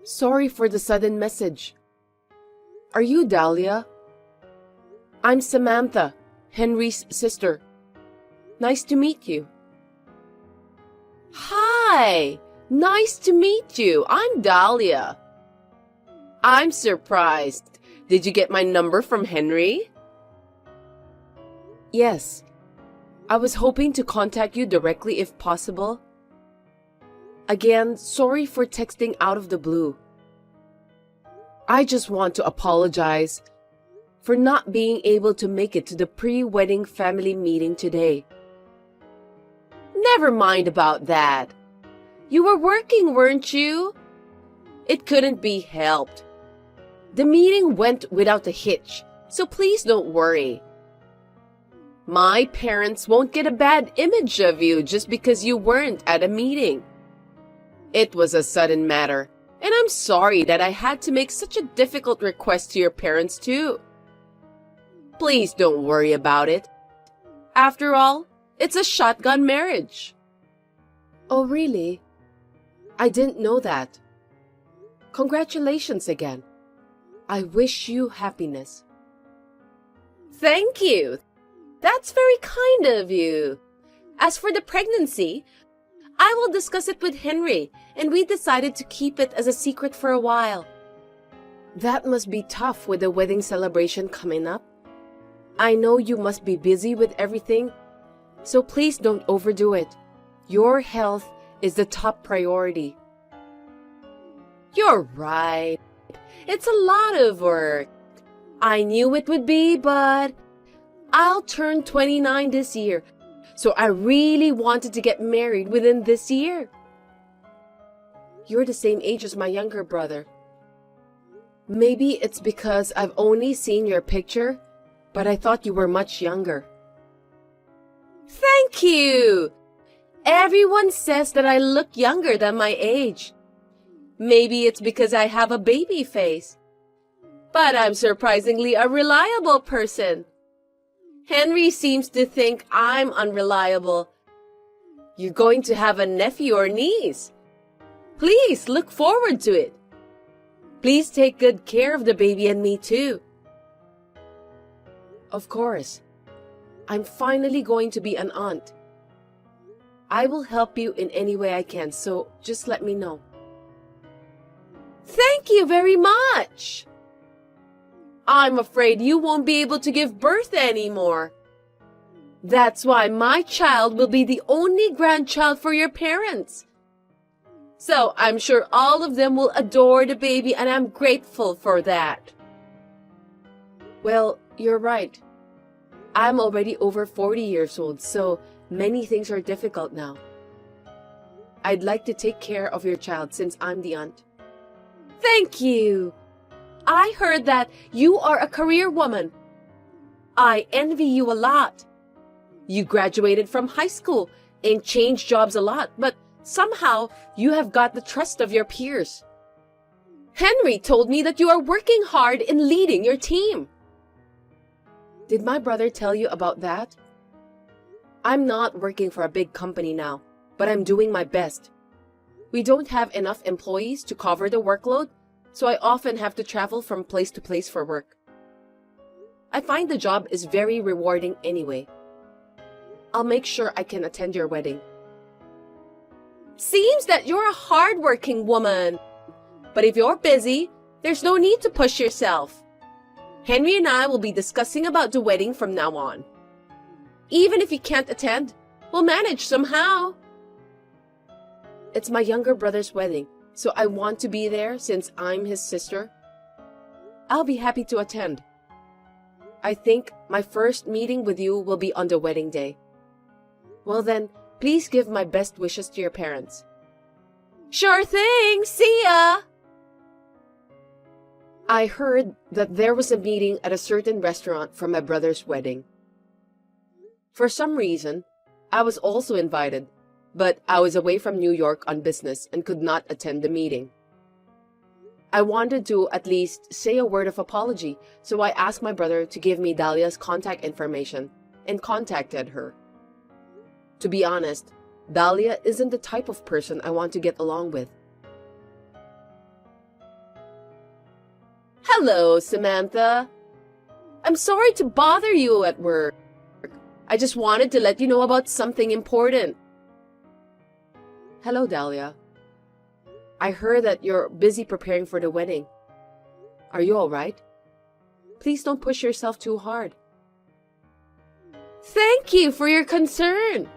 Sorry for the sudden message. Are you Dahlia? I'm Samantha, Henry's sister. Nice to meet you. Hi! Nice to meet you. I'm Dahlia. I'm surprised. Did you get my number from Henry? Yes. I was hoping to contact you directly if possible. Again, sorry for texting out of the blue. I just want to apologize for not being able to make it to the pre-wedding family meeting today. Never mind about that. You were working, weren't you? It couldn't be helped. The meeting went without a hitch, so please don't worry. My parents won't get a bad image of you just because you weren't at a meeting. It was a sudden matter, and I'm sorry that I had to make such a difficult request to your parents too. Please don't worry about it. After all, it's a shotgun marriage. Oh, really? I didn't know that. Congratulations again. I wish you happiness. Thank you. That's very kind of you. As for the pregnancy, I will discuss it with Henry, and we decided to keep it as a secret for a while. That must be tough with the wedding celebration coming up. I know you must be busy with everything, so please don't overdo it. Your health is the top priority. You're right. It's a lot of work. I knew it would be, but I'll turn 29 this year, so I really wanted to get married within this year. You're the same age as my younger brother. Maybe it's because I've only seen your picture, but I thought you were much younger. Thank you! Everyone says that I look younger than my age. Maybe it's because I have a baby face. But I'm surprisingly a reliable person. Henry seems to think I'm unreliable. You're going to have a nephew or niece. Please look forward to it. Please take good care of the baby and me too. Of course. I'm finally going to be an aunt. I will help you in any way I can, so just let me know. Thank you very much. I'm afraid you won't be able to give birth anymore. That's why my child will be the only grandchild for your parents. So I'm sure all of them will adore the baby, and I'm grateful for that. Well, you're right. I'm already over 40 years old, so many things are difficult now. I'd like to take care of your child since I'm the aunt. Thank you. I heard that you are a career woman. I envy you a lot. You graduated from high school and changed jobs a lot, but somehow you have got the trust of your peers. Henry told me that you are working hard in leading your team. Did my brother tell you about that? I'm not working for a big company now, but I'm doing my best. We don't have enough employees to cover the workload, so I often have to travel from place to place for work. I find the job is very rewarding anyway. I'll make sure I can attend your wedding. Seems that you're a hard-working woman. But if you're busy, there's no need to push yourself. Henry and I will be discussing about the wedding from now on. Even if you can't attend, we'll manage somehow. It's my younger brother's wedding, so I want to be there since I'm his sister. I'll be happy to attend. I think my first meeting with you will be on the wedding day. Well then, please give my best wishes to your parents. Sure thing! See ya! I heard that there was a meeting at a certain restaurant for my brother's wedding. For some reason, I was also invited, but I was away from New York on business and could not attend the meeting. I wanted to at least say a word of apology, so I asked my brother to give me Dahlia's contact information and contacted her. To be honest, Dahlia isn't the type of person I want to get along with. Hello, Samantha. I'm sorry to bother you at work. I just wanted to let you know about something important. Hello, Dahlia. I heard that you're busy preparing for the wedding. Are you all right? Please don't push yourself too hard. Thank you for your concern.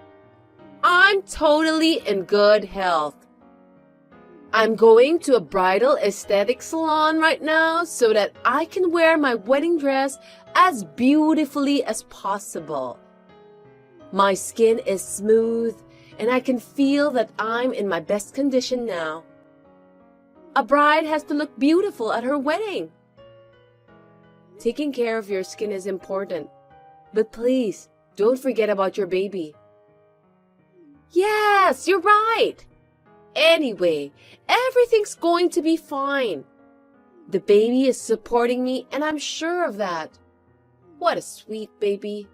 I'm totally in good health. I'm going to a bridal aesthetic salon right now so that I can wear my wedding dress as beautifully as possible. My skin is smooth and I can feel that I'm in my best condition now. A bride has to look beautiful at her wedding. Taking care of your skin is important, but please don't forget about your baby. Yes, you're right. Anyway, everything's going to be fine. The baby is supporting me and I'm sure of that. What a sweet baby.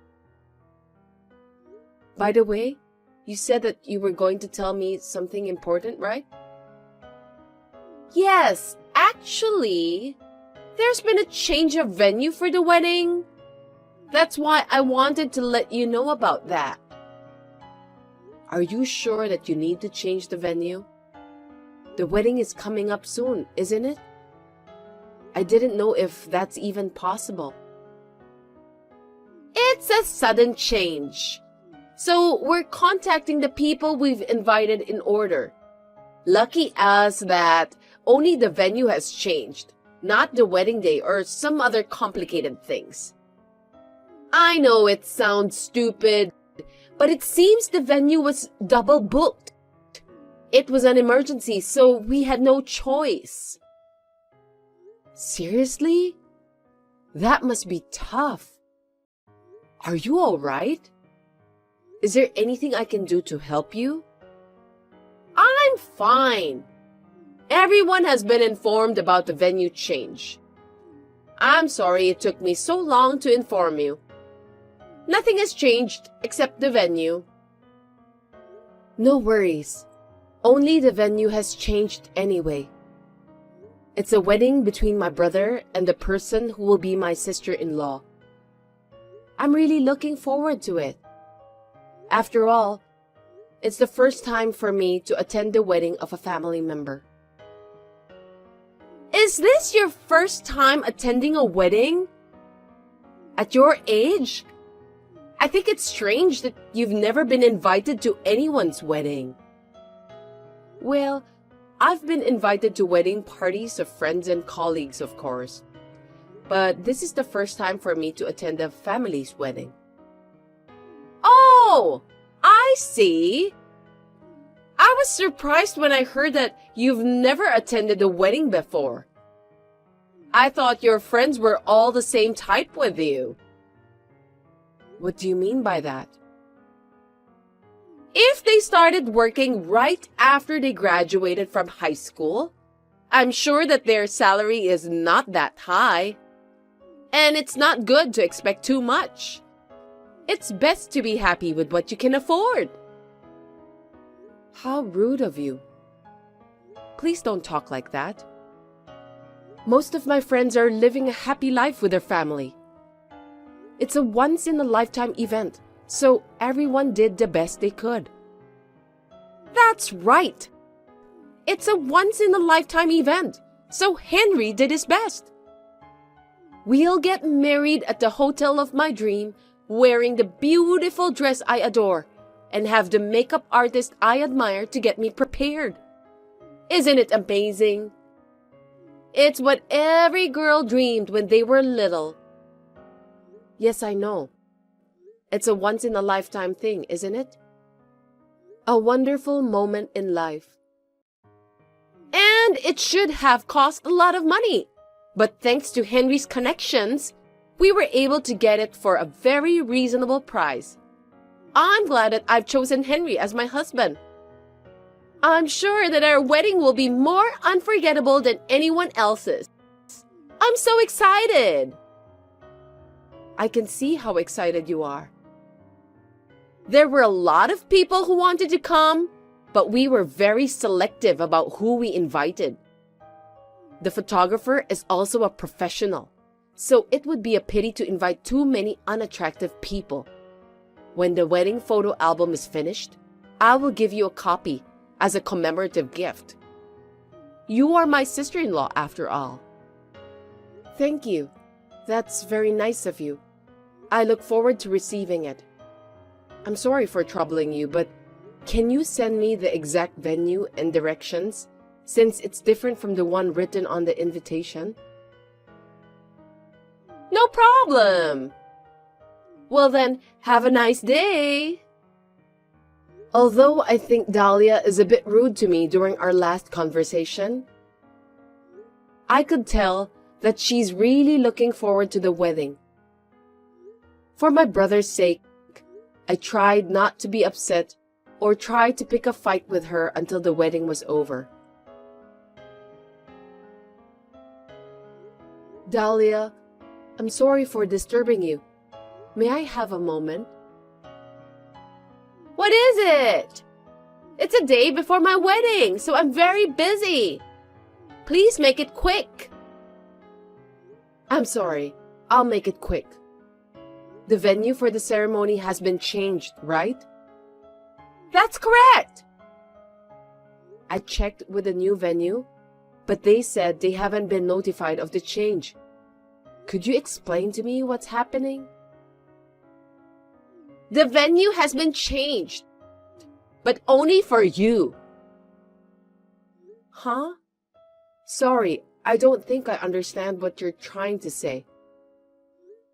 By the way, you said that you were going to tell me something important, right? Yes, actually, there's been a change of venue for the wedding. That's why I wanted to let you know about that. Are you sure that you need to change the venue? The wedding is coming up soon, isn't it? I didn't know if that's even possible. It's a sudden change. So we're contacting the people we've invited in order. Lucky us that only the venue has changed, not the wedding day or some other complicated things. I know it sounds stupid, but it seems the venue was double booked. It was an emergency, so we had no choice. Seriously? That must be tough. Are you all right? Is there anything I can do to help you? I'm fine. Everyone has been informed about the venue change. I'm sorry it took me so long to inform you. Nothing has changed except the venue. No worries. Only the venue has changed anyway. It's a wedding between my brother and the person who will be my sister-in-law. I'm really looking forward to it. After all, it's the first time for me to attend the wedding of a family member. Is this your first time attending a wedding? At your age? I think it's strange that you've never been invited to anyone's wedding. Well, I've been invited to wedding parties of friends and colleagues, of course. But this is the first time for me to attend a family's wedding. Oh, I see. I was surprised when I heard that you've never attended a wedding before. I thought your friends were all the same type with you. What do you mean by that? If they started working right after they graduated from high school, I'm sure that their salary is not that high. And it's not good to expect too much. It's best to be happy with what you can afford. How rude of you. Please don't talk like that. Most of my friends are living a happy life with their family. It's a once-in-a-lifetime event, so everyone did the best they could. That's right. It's a once-in-a-lifetime event, so Henry did his best. We'll get married at the hotel of my dream, wearing the beautiful dress I adore, and have the makeup artist I admire to get me prepared. Isn't it amazing? It's what every girl dreamed when they were little. Yes, I know. It's a once-in-a-lifetime thing, isn't it? A wonderful moment in life. And it should have cost a lot of money. But thanks to Henry's connections, we were able to get it for a very reasonable price. I'm glad that I've chosen Henry as my husband. I'm sure that our wedding will be more unforgettable than anyone else's. I'm so excited! I can see how excited you are. There were a lot of people who wanted to come, but we were very selective about who we invited. The photographer is also a professional, so it would be a pity to invite too many unattractive people. When the wedding photo album is finished, I will give you a copy as a commemorative gift. You are my sister-in-law after all. Thank you. That's very nice of you. I look forward to receiving it. I'm sorry for troubling you, but can you send me the exact venue and directions, since it's different from the one written on the invitation? No problem. Well then, have a nice day. Although I think Dahlia is a bit rude to me during our last conversation, I could tell that she's really looking forward to the wedding. For my brother's sake, I tried not to be upset or try to pick a fight with her until the wedding was over. Dahlia, I'm sorry for disturbing you. May I have a moment? What is it? It's a day before my wedding, so I'm very busy. Please make it quick. I'm sorry. I'll make it quick. The venue for the ceremony has been changed, right? That's correct. I checked with the new venue, but they said they haven't been notified of the change. Could you explain to me what's happening? The venue has been changed, but only for you. Huh? Sorry, I don't think I understand what you're trying to say.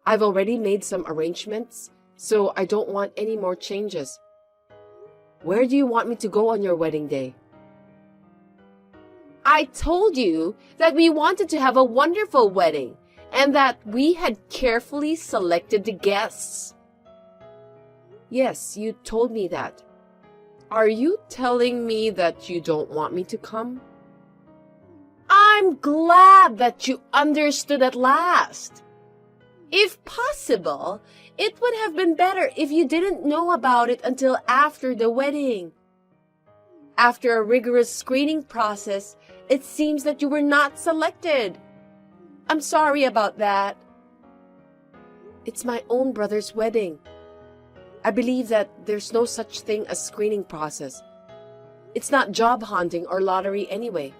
I've already made some arrangements, so I don't want any more changes. Where do you want me to go on your wedding day? I told you that we wanted to have a wonderful wedding and that we had carefully selected the guests. Yes, you told me that. Are you telling me that you don't want me to come? I'm glad that you understood at last. If possible, it would have been better if you didn't know about it until after the wedding. After a rigorous screening process, it seems that you were not selected. I'm sorry about that. It's my own brother's wedding. I believe that there's no such thing as screening process. It's not job hunting or lottery anyway.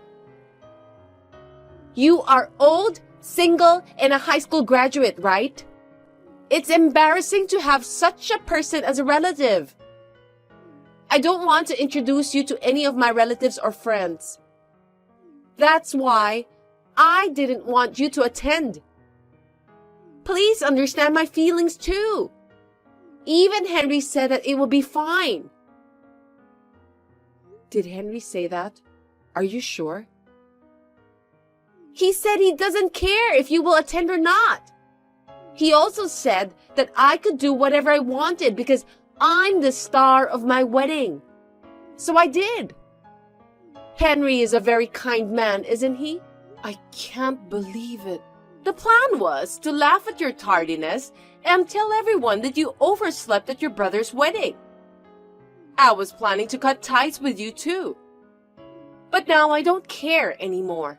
You are old, single, and a high school graduate, right? It's embarrassing to have such a person as a relative. I don't want to introduce you to any of my relatives or friends. That's why I didn't want you to attend. Please understand my feelings too. Even Henry said that it will be fine. Did Henry say that? Are you sure? He said he doesn't care if you will attend or not. He also said that I could do whatever I wanted because I'm the star of my wedding. So I did. Henry is a very kind man, isn't he? I can't believe it. The plan was to laugh at your tardiness and tell everyone that you overslept at your brother's wedding. I was planning to cut ties with you too. But now I don't care anymore.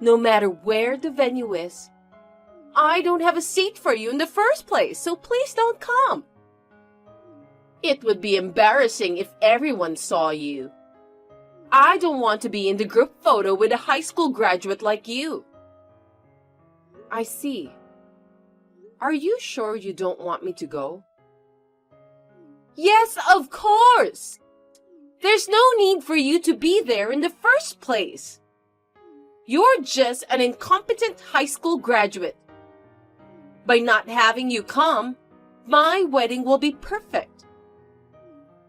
No matter where the venue is, I don't have a seat for you in the first place, so please don't come. It would be embarrassing if everyone saw you. I don't want to be in the group photo with a high school graduate like you. I see. Are you sure you don't want me to go? Yes, of course. There's no need for you to be there in the first place. You're just an incompetent high school graduate. By not having you come, my wedding will be perfect.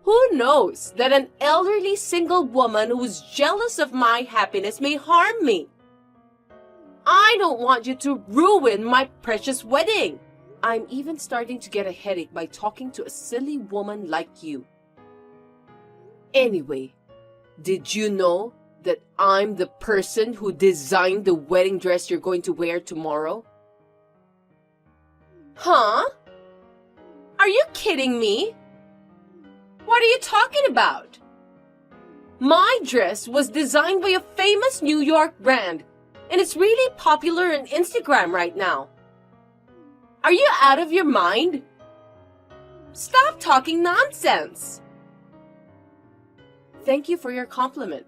Who knows that an elderly single woman who's jealous of my happiness may harm me? I don't want you to ruin my precious wedding. I'm even starting to get a headache by talking to a silly woman like you. Anyway, did you know that I'm the person who designed the wedding dress you're going to wear tomorrow? Huh? Are you kidding me? What are you talking about? My dress was designed by a famous New York brand And it's really popular on Instagram right now. Are you out of your mind? Stop talking nonsense. Thank you for your compliment.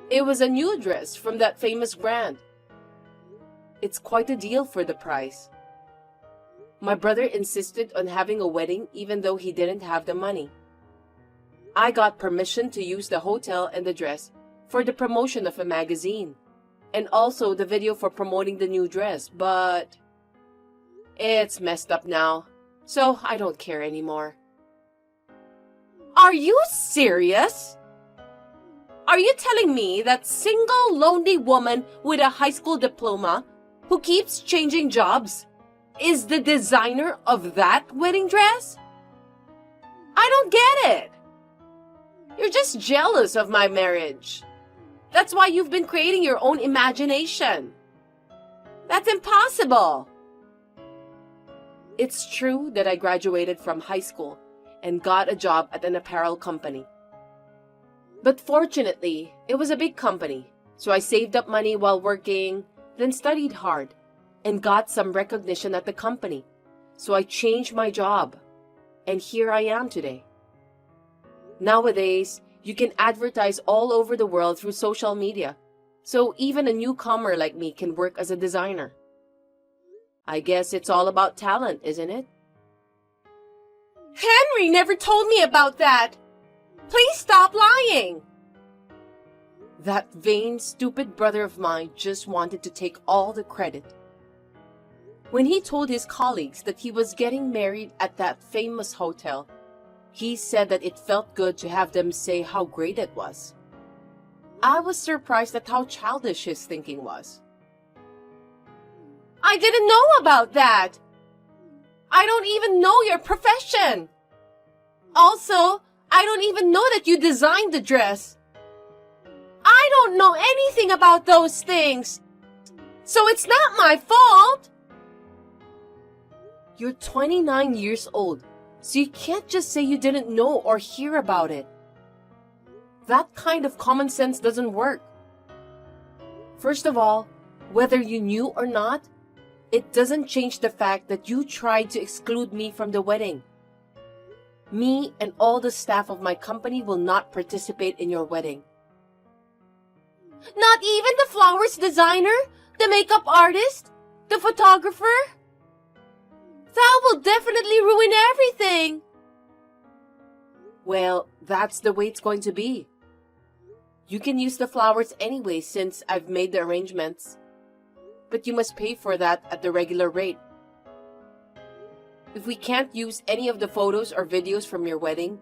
It was a new dress from that famous brand. It's quite a deal for the price. My brother insisted on having a wedding even though he didn't have the money. I got permission to use the hotel and the dress for the promotion of a magazine, and also the video for promoting the new dress, but it's messed up now, so I don't care anymore. Are you serious? Are you telling me that single lonely woman with a high school diploma who keeps changing jobs is the designer of that wedding dress? I don't get it. You're just jealous of my marriage. That's why you've been creating your own imagination. That's impossible. It's true that I graduated from high school and got a job at an apparel company. But fortunately, it was a big company, so I saved up money while working, then studied hard, and got some recognition at the company. So I changed my job, and here I am today. Nowadays, you can advertise all over the world through social media, so even a newcomer like me can work as a designer. I guess it's all about talent, isn't it? Henry never told me about that. Please stop lying. That vain, stupid brother of mine just wanted to take all the credit. When he told his colleagues that he was getting married at that famous hotel, he said that it felt good to have them say how great it was. I was surprised at how childish his thinking was. I didn't know about that. I don't even know your profession. Also, I don't even know that you designed the dress. I don't know anything about those things. So it's not my fault. You're 29 years old, so you can't just say you didn't know or hear about it. That kind of common sense doesn't work. First of all, whether you knew or not, it doesn't change the fact that you tried to exclude me from the wedding. Me and all the staff of my company will not participate in your wedding. Not even the flowers designer, the makeup artist, the photographer? That will definitely ruin everything. Well, that's the way it's going to be. You can use the flowers anyway since I've made the arrangements. But you must pay for that at the regular rate. If we can't use any of the photos or videos from your wedding,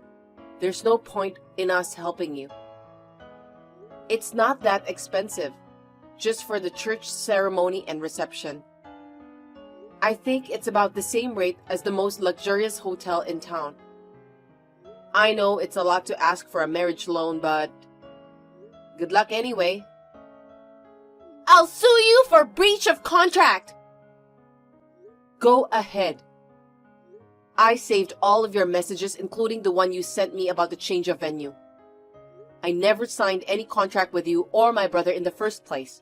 there's no point in us helping you. It's not that expensive, just for the church ceremony and reception. I think it's about the same rate as the most luxurious hotel in town. I know it's a lot to ask for a marriage loan, but good luck anyway. I'll sue you for breach of contract. Go ahead. I saved all of your messages, including the one you sent me about the change of venue. I never signed any contract with you or my brother in the first place.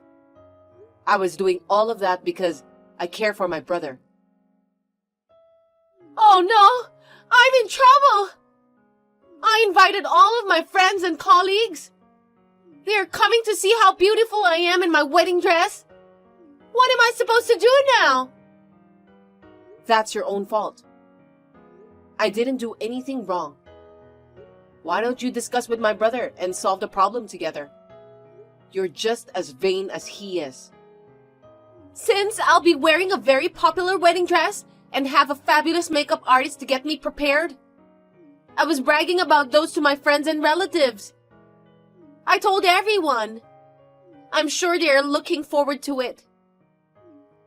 I was doing all of that because I care for my brother. Oh no! I'm in trouble! I invited all of my friends and colleagues. They are coming to see how beautiful I am in my wedding dress. What am I supposed to do now? That's your own fault. I didn't do anything wrong. Why don't you discuss with my brother and solve the problem together? You're just as vain as he is. Since I'll be wearing a very popular wedding dress and have a fabulous makeup artist to get me prepared, I was bragging about those to my friends and relatives. I told everyone. I'm sure they are looking forward to it.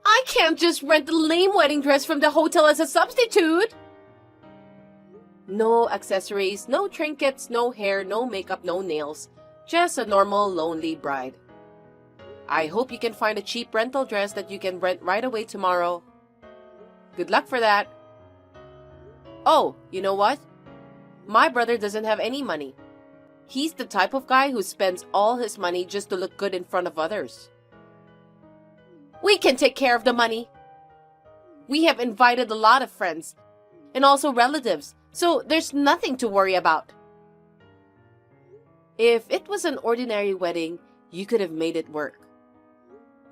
I can't just rent a lame wedding dress from the hotel as a substitute. No accessories, no trinkets, no hair, no makeup, no nails. Just a normal, lonely bride. I hope you can find a cheap rental dress that you can rent right away tomorrow. Good luck for that. Oh, you know what? My brother doesn't have any money. He's the type of guy who spends all his money just to look good in front of others. We can take care of the money. We have invited a lot of friends and also relatives, so there's nothing to worry about. If it was an ordinary wedding, you could have made it work.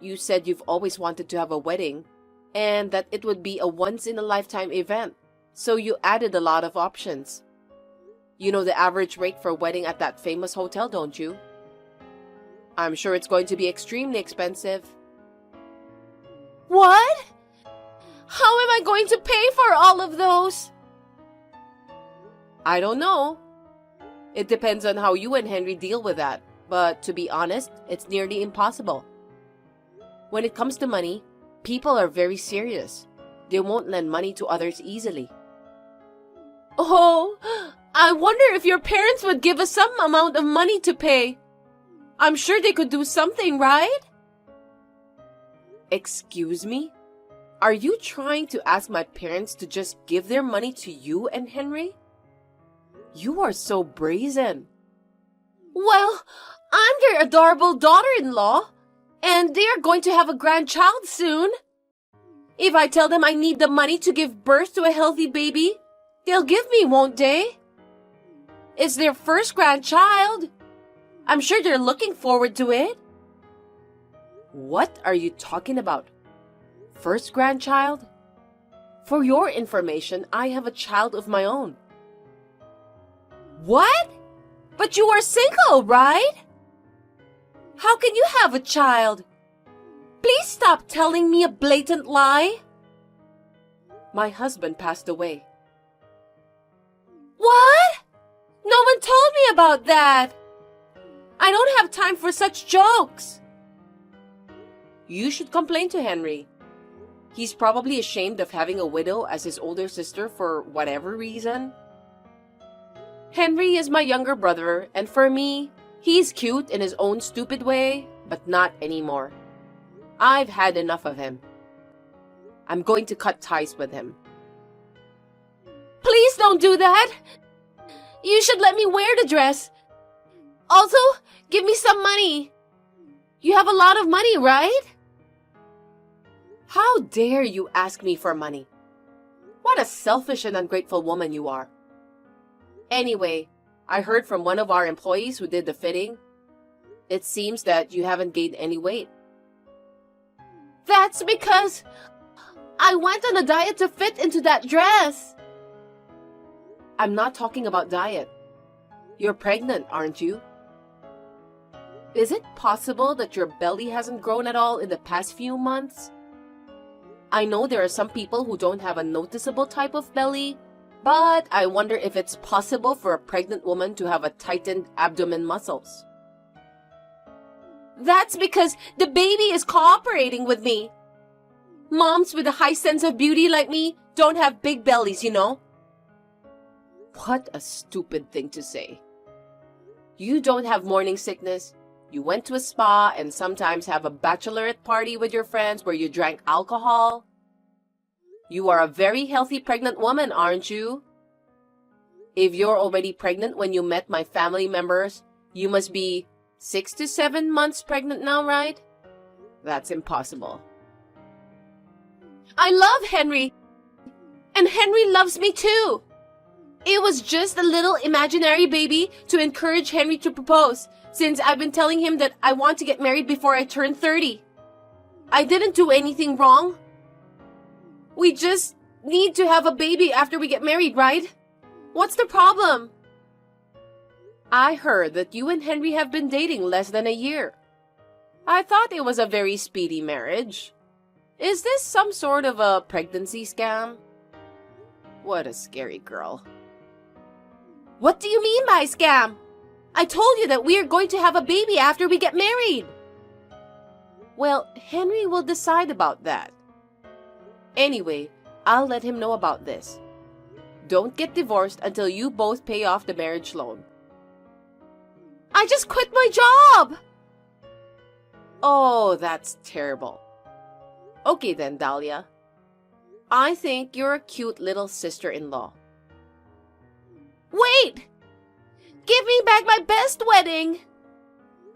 You said you've always wanted to have a wedding and that it would be a once-in-a-lifetime event, so you added a lot of options. You know the average rate for a wedding at that famous hotel, don't you? I'm sure it's going to be extremely expensive. What? How am I going to pay for all of those? I don't know. It depends on how you and Henry deal with that, but to be honest, it's nearly impossible. When it comes to money, people are very serious. They won't lend money to others easily. Oh, I wonder if your parents would give us some amount of money to pay. I'm sure they could do something, right? Excuse me? Are you trying to ask my parents to just give their money to you and Henry? You are so brazen. Well, I'm their adorable daughter-in-law, and they are going to have a grandchild soon. If I tell them I need the money to give birth to a healthy baby, they'll give me, won't they? It's their first grandchild. I'm sure they're looking forward to it. What are you talking about? First grandchild? For your information, I have a child of my own. What? But you are single, right? How can you have a child? Please stop telling me a blatant lie. My husband passed away. What? No one told me about that. I don't have time for such jokes. You should complain to Henry. He's probably ashamed of having a widow as his older sister for whatever reason. Henry is my younger brother, and for me, he's cute in his own stupid way, but not anymore. I've had enough of him. I'm going to cut ties with him. Please don't do that. You should let me wear the dress. Also, give me some money. You have a lot of money, right? How dare you ask me for money? What a selfish and ungrateful woman you are. Anyway, I heard from one of our employees who did the fitting. It seems that you haven't gained any weight. That's because I went on a diet to fit into that dress. I'm not talking about diet. You're pregnant, aren't you? Is it possible that your belly hasn't grown at all in the past few months? I know there are some people who don't have a noticeable type of belly, but I wonder if it's possible for a pregnant woman to have a tightened abdomen muscles. That's because the baby is cooperating with me. Moms with a high sense of beauty like me don't have big bellies, you know. What a stupid thing to say. You don't have morning sickness. You went to a spa and sometimes have a bachelorette party with your friends where you drank alcohol. You are a very healthy pregnant woman, aren't you? If you're already pregnant when you met my family members, you must be 6 to 7 months pregnant now, right? That's impossible. I love Henry. And Henry loves me too. It was just a little imaginary baby to encourage Henry to propose, since I've been telling him that I want to get married before I turn 30. I didn't do anything wrong. We just need to have a baby after we get married, right? What's the problem? I heard that you and Henry have been dating less than a year. I thought it was a very speedy marriage. Is this some sort of a pregnancy scam? What a scary girl. What do you mean by scam? I told you that we are going to have a baby after we get married. Well, Henry will decide about that. Anyway, I'll let him know about this. Don't get divorced until you both pay off the marriage loan. I just quit my job! Oh, that's terrible. Okay then, Dahlia. I think you're a cute little sister-in-law. Wait! Give me back my best wedding!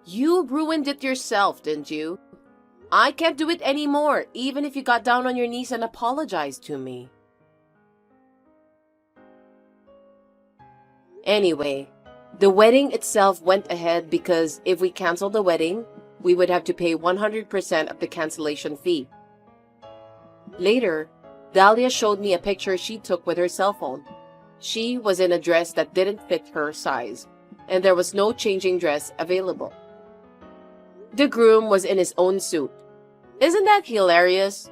You ruined it yourself, didn't you? I can't do it anymore, even if you got down on your knees and apologized to me. Anyway, the wedding itself went ahead because if we canceled the wedding, we would have to pay 100% of the cancellation fee. Later, Dahlia showed me a picture she took with her cell phone. She was in a dress that didn't fit her size, and there was no changing dress available. The groom was in his own suit. Isn't that hilarious?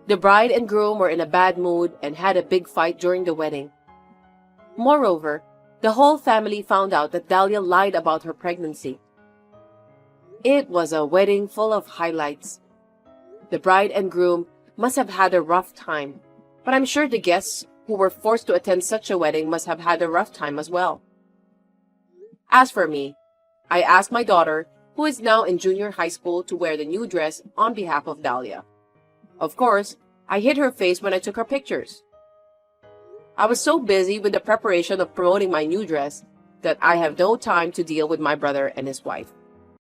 The bride and groom were in a bad mood and had a big fight during the wedding. Moreover, the whole family found out that Dahlia lied about her pregnancy. It was a wedding full of highlights. The bride and groom must have had a rough time, but I'm sure the guests who were forced to attend such a wedding must have had a rough time as well. As for me, I asked my daughter, who is now in junior high school, to wear the new dress on behalf of Dahlia. Of course, I hid her face when I took her pictures. I was so busy with the preparation of promoting my new dress that I have no time to deal with my brother and his wife.